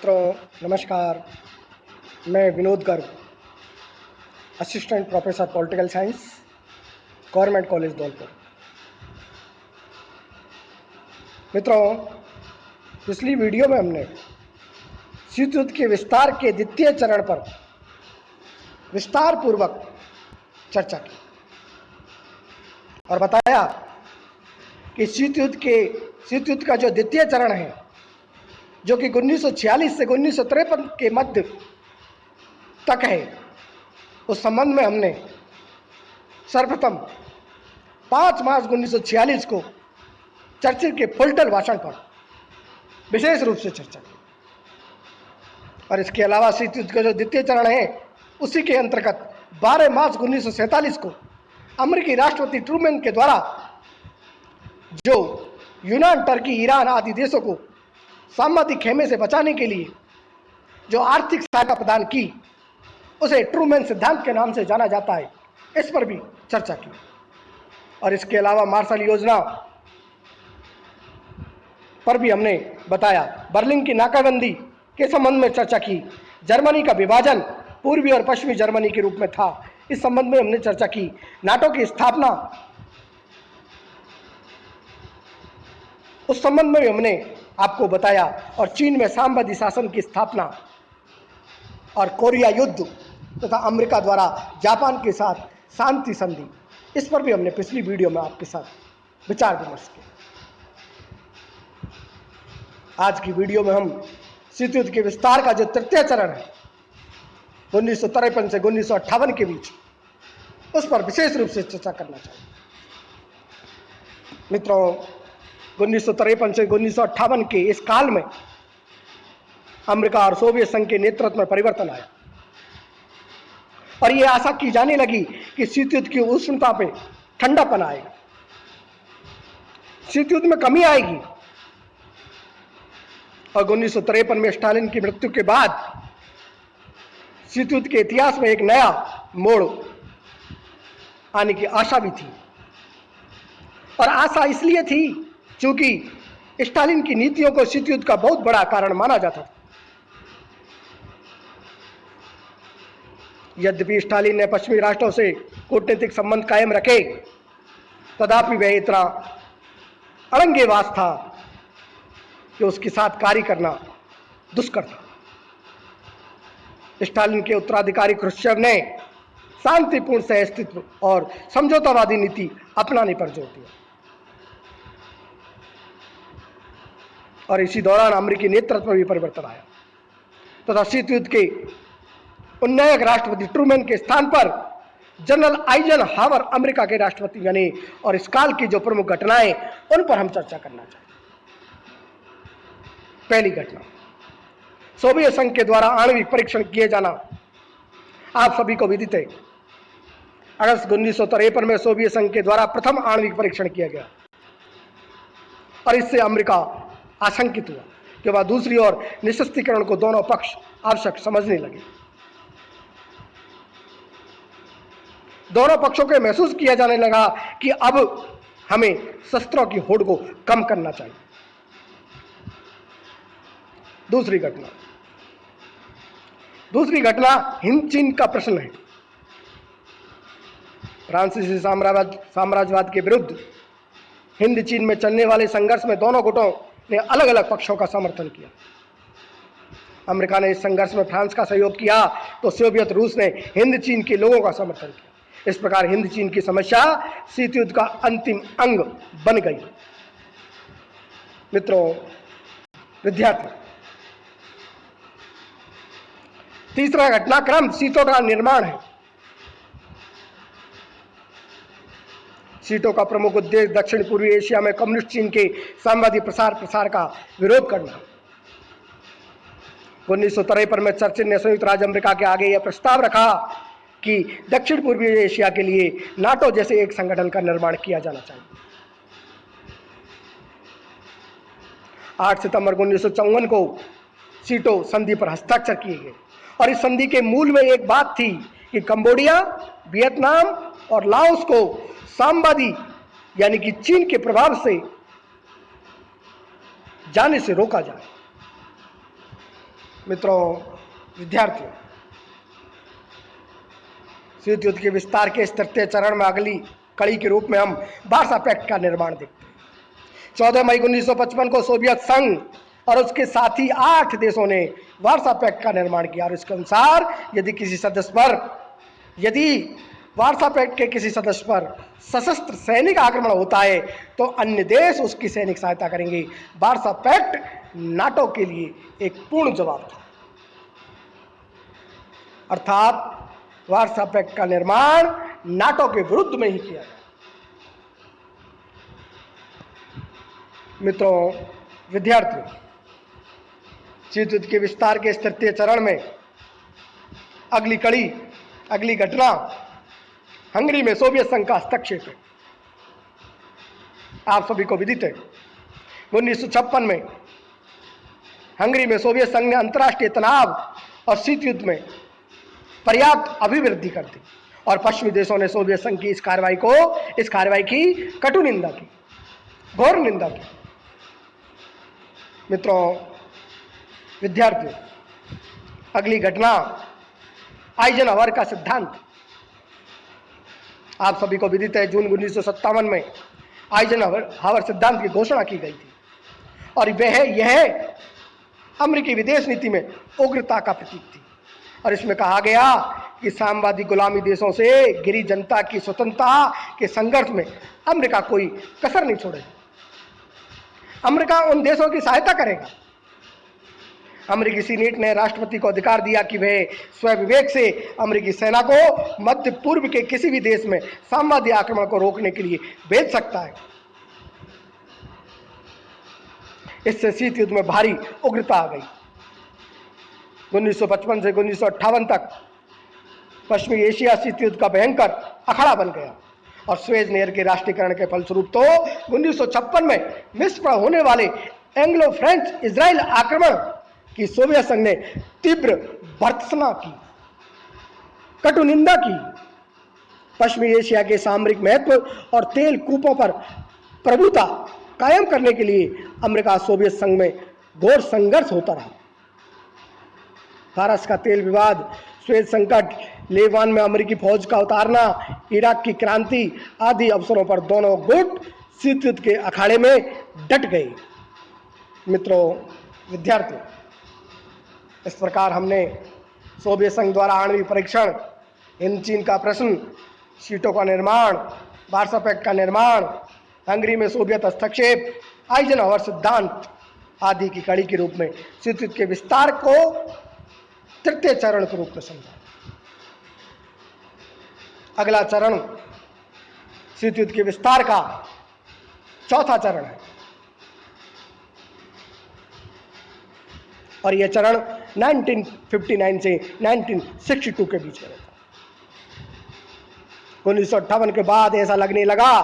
मित्रों नमस्कार। मैं Vinod Garg, assistant professor political science, government college Dholpur. मित्रों, पिछली वीडियो में हमने शीत युद्ध के विस्तार के द्वितीय चरण पर विस्तार पूर्वक चर्चा की और बताया कि शीत युद्ध का जो द्वितीय चरण है, जो कि 1946 से 1953 के मध्य तक है, उस संबंध में हमने सर्वप्रथम 5 मार्च 1946 को चर्चिल के फुलटन भाषण पर विशेष रूप से चर्चा की। और इसके अलावा शीत युद्ध का जो द्वितीय चरण है, उसी के अंतर्गत 12 मार्च 1947 को अमेरिकी राष्ट्रपति ट्रूमैन के द्वारा जो यूनान, टर्की, ईरान आदि देशों को सामरिक खेमे से बचाने के लिए जो आर्थिक सहायता प्रदान की, उसे ट्रूमैन सिद्धांत के नाम से जाना जाता है, इस पर भी चर्चा की। और इसके अलावा मार्शल योजना पर भी हमने बताया। बर्लिन की नाकाबंदी के संबंध में चर्चा की। जर्मनी का विभाजन पूर्वी और पश्चिमी जर्मनी के रूप में था, इस संबंध में हमने चर्चा की। नाटो की स्थापना, उस संबंध में भी हमने आपको बताया। और चीन में साम्यवादी शासन की स्थापना और कोरिया युद्ध तथा अमेरिका द्वारा जापान के साथ शांति संधि, इस पर भी हमने पिछली वीडियो में आपके साथ विचार विमर्श किया। आज की वीडियो में हम शीत युद्ध के विस्तार का जो तृतीय चरण है, 1953 से 1958 के बीच, उस पर विशेष रूप से चर्चा करना चाहिए। मित्रों, 1953 से 1958 के इस काल में अमेरिका और सोवियत संघ के नेतृत्व में परिवर्तन आया और यह आशा की जाने लगी कि शीत युद्ध की उष्णता पे ठंडापन आएगा, शीत युद्ध में कमी आएगी। और 1953 में स्टालिन की मृत्यु के बाद शीत युद्ध के इतिहास में एक नया मोड़ आने की आशा भी थी। और आशा इसलिए थी क्योंकि स्टालिन की नीतियों को शीत युद्ध का बहुत बड़ा कारण माना जाता था। यद्यपि स्टालिन ने पश्चिमी राष्ट्रों से कूटनीतिक संबंध कायम रखे, तथापि वह इतना अड़ंगेबाज था कि उसके साथ कार्य करना दुष्कर था। स्टालिन के उत्तराधिकारी क्रुश्चेव ने शांतिपूर्ण सहअस्तित्व और समझौतावादी नीति अपनाने पर जोर दिया। और इसी दौरान अमेरिकी नेतृत्व में भी परिवर्तन आया तथा शीत युद्ध के उन्नायक राष्ट्रपति ट्रूमैन के स्थान पर जनरल आइजनहावर अमेरिका के राष्ट्रपति बने। और इस काल की जो प्रमुख घटनाएं, उन पर हम चर्चा करना चाहते हैं। पहली घटना, सोवियत संघ के द्वारा आणविक परीक्षण किए जाना। आप सभी को विदित है, अगस्त 1953 में सोवियत संघ के द्वारा प्रथम आणविक परीक्षण किया गया और इससे अमेरिका आशंकित हुआ कि वह दूसरी ओर निशस्त्रीकरण को दोनों पक्ष आवश्यक समझने लगे। दोनों पक्षों को महसूस किया जाने लगा कि अब हमें शस्त्रों की होड़ को कम करना चाहिए। दूसरी घटना हिंद चीन का प्रश्न है। फ्रांसीसी साम्राज्यवाद के विरुद्ध हिंद चीन में चलने वाले संघर्ष में दोनों गुटों ने अलग अलग पक्षों का समर्थन किया। अमेरिका ने इस संघर्ष में फ्रांस का सहयोग किया तो सोवियत रूस ने हिंद चीन के लोगों का समर्थन किया। इस प्रकार हिंद चीन की समस्या शीत युद्ध का अंतिम अंग बन गई। मित्रों, विद्यार्थी, तीसरा घटनाक्रम सीटों का निर्माण है। सीटों का प्रमुख उद्देश्य दक्षिण पूर्वी एशिया में कम्युनिस्ट चीन के साम्यवादी प्रसार का विरोध करना। 1953 में चर्चिल ने संयुक्त राज्य अमेरिका के आगे यह प्रस्ताव रखा कि दक्षिण पूर्वी एशिया के लिए नाटो जैसे एक संगठन का निर्माण किया जाना चाहिए। 8 सितंबर 1954 को सीटो संधि पर हस्ताक्षर किए गए और इस संधि के मूल में एक बात थी कि कंबोडिया, वियतनाम और लाओस को साम्यवादी यानी कि चीन के प्रभाव से जाने से रोका जाए। मित्रों, विद्यार्थियों, शीत युद्ध के विस्तार के इस तृतीय चरण में अगली कड़ी के रूप में हम वार्सा पैक्ट का निर्माण देखते हैं। 14 मई 1955 को सोवियत संघ और उसके साथी 8 देशों ने वार्सा पैक्ट का निर्माण किया और इसके अनुसार यदि वार्सा पैक्ट के किसी सदस्य पर सशस्त्र सैनिक आक्रमण होता है तो अन्य देश उसकी सैनिक सहायता करेंगे। वार्सा पैक्ट नाटो के लिए एक पूर्ण जवाब था, अर्थात वार्सा पैक्ट का निर्माण नाटो के विरुद्ध में ही किया गया। मित्रों, विद्यार्थियों, शीत युद्ध के विस्तार के इस तृतीय चरण में अगली घटना हंगरी में सोवियत संघ का हस्तक्षेप है। आप सभी को विदित है 1956 में हंगरी में सोवियत संघ ने अंतर्राष्ट्रीय तनाव और शीत युद्ध में पर्याप्त अभिवृद्धि कर दी और पश्चिमी देशों ने सोवियत संघ की इस कार्रवाई की कटु निंदा की, घोर निंदा की। मित्रों, विद्यार्थियों, अगली घटना आइजनहॉवर का सिद्धांत। आप सभी को विदित है जून 1957 में आइजनहॉवर सिद्धांत की घोषणा की गई थी और यह अमेरिकी विदेश नीति में उग्रता का प्रतीक थी और इसमें कहा गया कि साम्यवादी गुलामी देशों से घिरी जनता की स्वतंत्रता के संघर्ष में अमेरिका कोई कसर नहीं छोड़ेगा। अमेरिका उन देशों की सहायता करेगा। अमेरिकी सीनेट ने राष्ट्रपति को अधिकार दिया कि वह स्वविवेक से अमेरिकी सेना को मध्य पूर्व के किसी भी देश में साम्यवादी आक्रमण को रोकने के लिए भेज सकता है। इससे शीत युद्ध में भारी उग्रता आ गई। 1955 से 1958 तक पश्चिमी एशिया शीत युद्ध का भयंकर अखाड़ा बन गया और स्वेज नहर के राष्ट्रीयकरण के फलस्वरूप तो 1956 में मिस्र पर होने वाले एंग्लो फ्रेंच इजराइल आक्रमण की सोवियत संघ ने तीव्र भर्त्सना की, कटु निंदा की। पश्चिमी एशिया के सामरिक महत्व और तेल कूपों पर प्रभुता कायम करने के लिए अमेरिका सोवियत संघ में घोर संघर्ष होता रहा। फारस का तेल विवाद, स्वेज संकट, लेबान में अमेरिकी फौज का उतारना, इराक की क्रांति आदि अवसरों पर दोनों गुट शीत युद्ध के अखाड़े में डट गए। मित्रों, विद्यार्थियों, इस प्रकार हमने सोवियत संघ द्वारा आणविक परीक्षण, हिंद चीन का प्रश्न, सीटों का निर्माण, वार्सा पैक्ट का निर्माण, हंगरी में सोवियत हस्तक्षेप, आइजनहॉवर सिद्धांत आदि की कड़ी के रूप में शीत युद्ध के विस्तार को तृतीय चरण के रूप में समझा। अगला चरण शीत युद्ध के विस्तार का चौथा चरण है और यह चरण 1959 से 1962 के बीच में रहता। 1958 के बाद ऐसा लगने लगा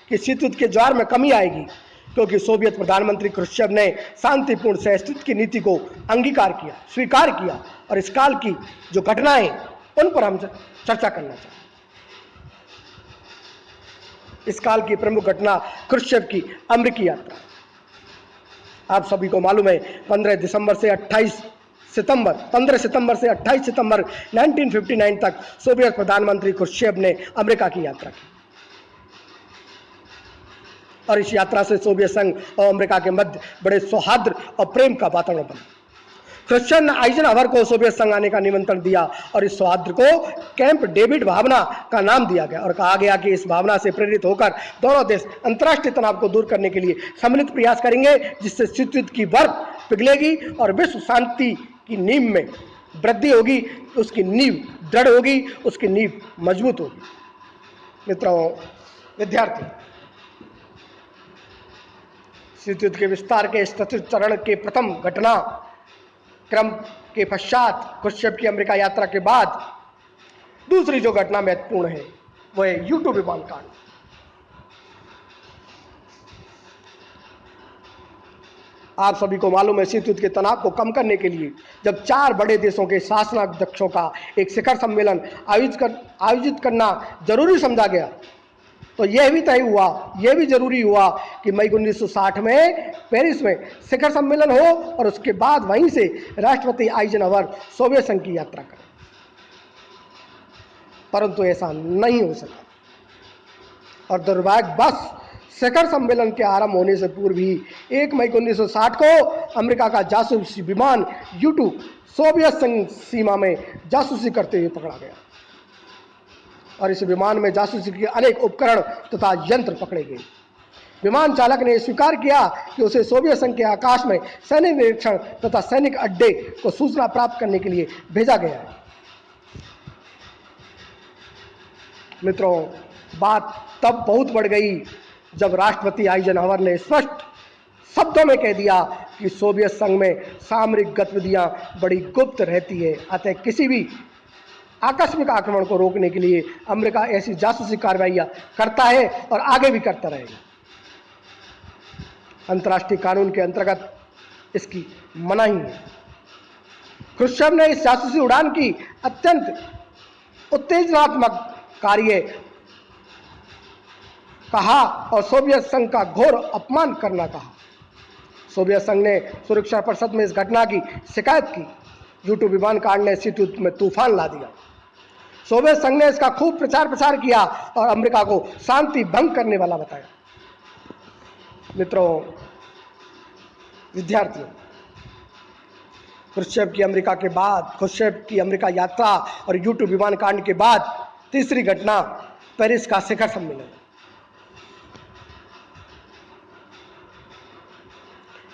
कि शीत युद्ध के ज्वार में कमी आएगी क्योंकि सोवियत प्रधानमंत्री क्रुश्चेव ने शांतिपूर्ण सहिष्णुता की नीति को स्वीकार किया और इस काल की जो घटनाएं उन पर हम चर्चा करना चाहते हैं। इस काल की प्रमुख घटना क्रुश्चेव की अमेरिकी यात्रा। आप सभी को मालूम है 15 सितंबर से 28 सितंबर 1959 तक सोवियत प्रधानमंत्री क्रुश्चेव ने अमेरिका की यात्रा की और इस यात्रा से सोवियत संघ और अमेरिका के मध्य बड़े सौहार्द और प्रेम का वातावरण बना। क्रुश्चेव ने आइजनहॉवर को सोवियत संघ आने का निमंत्रण दिया और इस सौहार्द को कैंप डेविड भावना का नाम दिया गया और कहा गया कि इस भावना से प्रेरित होकर दोनों देश अंतर्राष्ट्रीय तनाव को दूर करने के लिए सम्मिलित प्रयास करेंगे जिससे शीत युद्ध की बर्फ पिघलेगी और विश्व शांति की नींव में वृद्धि होगी, उसकी नींव दृढ़ होगी, उसकी नींव मजबूत होगी। मित्रों, विद्यार्थियों, शीत युद्ध के विस्तार के इस चतुर्थ चरण के प्रथम घटना क्रम के पश्चात क्रुश्चेव की अमेरिका यात्रा के बाद दूसरी जो घटना महत्वपूर्ण है वह है U-2 विमान कांड। आप सभी को मालूम है शीत युद्ध के तनाव को कम करने के लिए जब 4 बड़े देशों के शासनाध्यक्षों का एक शिखर सम्मेलन आयोजित करना जरूरी समझा गया तो यह भी तय हुआ, यह भी जरूरी हुआ कि मई 1960 में पेरिस में शिखर सम्मेलन हो और उसके बाद वहीं से राष्ट्रपति आइजनहवर सोवियत संघ की यात्रा करें। परंतु ऐसा नहीं हो सका और दुर्भाग्यवश शिखर सम्मेलन के आरंभ होने से पूर्व ही 1 मई 1960 को अमेरिका का जासूसी विमान U-2 सोवियत संघ सीमा में जासूसी करते हुए पकड़ा गया और इस विमान में जासूसी के अनेक उपकरण तथा यंत्र पकड़े गए। विमान चालक ने स्वीकार किया कि उसे सोवियत संघ के आकाश में सैनिक निरीक्षण तथा सैनिक अड्डे को सूचना प्राप्त करने के लिए भेजा गया है। मित्रों, बात तब बहुत बढ़ गई जब राष्ट्रपति आइजनहवर ने स्पष्ट शब्दों में कह दिया कि सोवियत संघ में सामरिक गतिविधियां बड़ी गुप्त रहती है, अतः किसी भी आकस्मिक आक्रमण को रोकने के लिए अमेरिका ऐसी जासूसी कार्रवाइयां करता है और आगे भी करता रहेगा। अंतर्राष्ट्रीय कानून के अंतर्गत इसकी मनाही है। ख्रुश्चेव ने इस जासूसी उड़ान की अत्यंत उत्तेजनात्मक कार्य कहा और सोवियत संघ का घोर अपमान करना कहा। सोवियत संघ ने सुरक्षा परिषद में इस घटना की शिकायत की। U-2 विमान कांड ने स्थिति में तूफान ला दिया। सोवियत संघ ने इसका खूब प्रचार प्रसार किया और अमेरिका को शांति भंग करने वाला बताया। मित्रों, विद्यार्थियों, ख्रुश्चेव की अमेरिका यात्रा और U-2 विमान कांड के बाद तीसरी घटना पेरिस का शिखर सम्मेलन।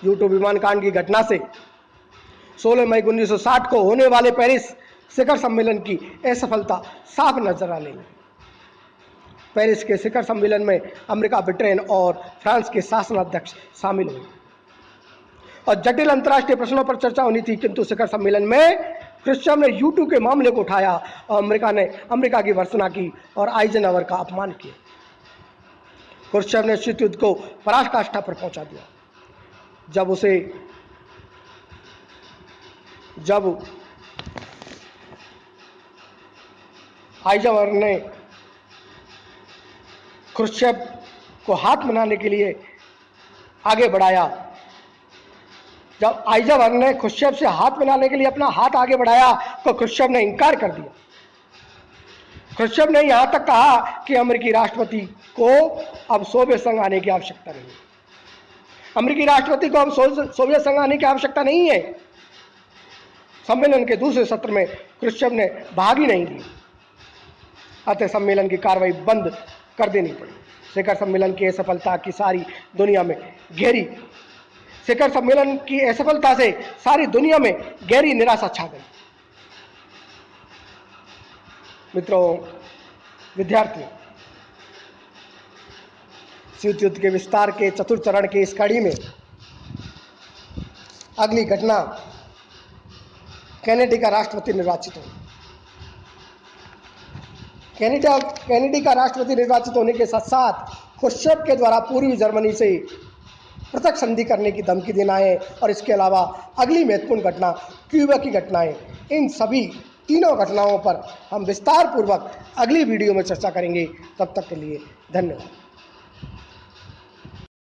U-2 विमान कांड की घटना से 16 मई 1960 को होने वाले पेरिस शिखर सम्मेलन की असफलता साफ नजर आने लगी। पेरिस के शिखर सम्मेलन में अमेरिका, ब्रिटेन और फ्रांस के शासनाध्यक्ष शामिल हुए और जटिल अंतर्राष्ट्रीय प्रश्नों पर चर्चा होनी थी, किंतु शिखर सम्मेलन में ख्रुश्चेव ने U-2 के मामले को उठाया और अमेरिका की भर्त्सना की और आइजनहवर का अपमान किया। ख्रुश्चेव ने शीत युद्ध को पराकाष्ठा पर पहुंचा दिया। जब आइजनहवर ने ख्रुश्चेव को हाथ मिलाने के लिए आगे बढ़ाया, जब आइजनहवर ने ख्रुश्चेव से हाथ मिलाने के लिए अपना हाथ आगे बढ़ाया तो ख्रुश्चेव ने इनकार कर दिया। ख्रुश्चेव ने यहां तक कहा कि अमेरिकी राष्ट्रपति को अब सोवियत संघ आने की आवश्यकता नहीं है। अमेरिकी राष्ट्रपति को अब सोवियत संघ आने की आवश्यकता नहीं है। सम्मेलन के दूसरे सत्र में ख्रुश्चेव ने भाग ही नहीं लिया, अतः सम्मेलन की कार्रवाई बंद कर देनी पड़ी। शिखर सम्मेलन की असफलता से सारी दुनिया में गहरी निराशा छा गई। मित्रों, विद्यार्थियों, शीत युद्ध के विस्तार के चतुर्थ चरण के इस कड़ी में अगली घटना कैनेडी का राष्ट्रपति निर्वाचित होना। कैनेडी का राष्ट्रपति निर्वाचित होने के साथ साथ ख्रुश्चेव के द्वारा पूर्वी जर्मनी से पृथक संधि करने की धमकी देना है और इसके अलावा अगली महत्वपूर्ण घटना क्यूबा की घटना है। इन सभी तीनों घटनाओं पर हम विस्तार पूर्वक अगली वीडियो में चर्चा करेंगे। तब तक के लिए धन्यवाद।